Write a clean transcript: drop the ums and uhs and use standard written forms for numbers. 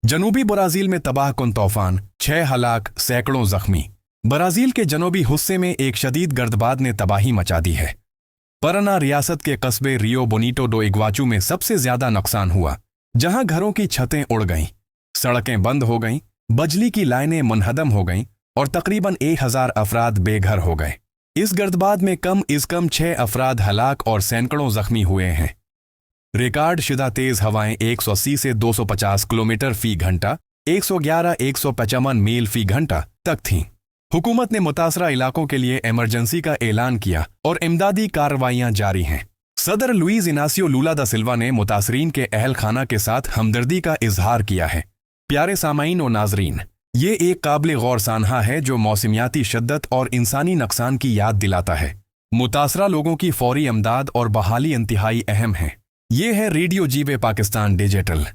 जनूबी ब्राज़ील में तबाहकुन तूफान, 6 हलाक, सैकड़ों जख्मी। ब्राज़ील के जनूबी हिस्से में एक शदीद गर्दबाद ने तबाही मचा दी है। परना रियासत के कस्बे रियो बोनीटो डो इग्वाचू में सबसे ज्यादा नुकसान हुआ, जहां घरों की छतें उड़ गईं, सड़कें बंद हो गईं, बिजली की लाइनें मुनहदम हो गईं और तकरीबन 1000 अफराद बेघर हो गए। इस गर्दबाद में कम से कम 6 अफराद हलाक और सैकड़ों जख्मी हुए हैं। रिकॉर्ड शुदा तेज हवाएं 180 से 250 किलोमीटर फी घंटा, 111-155 मील फी घंटा तक थीं। हुकूमत ने मुतासरा इलाकों के लिए इमरजेंसी का ऐलान किया और इमदादी कार्रवाइयां जारी हैं। सदर लुइस इनासियो लूला दा सिल्वा ने मुतासरीन के अहल खाना के साथ हमदर्दी का इजहार किया है। प्यारे सामाईन और नाजरीन, ये एक काबिल गौर सानहा है जो मौसमियाती शिद्दत और इंसानी नुकसान की याद दिलाता है। मुतासरा लोगों की फौरी इमदाद और बहाली इंतहाई अहम है। ये है रेडियो जीवे पाकिस्तान डिजिटल।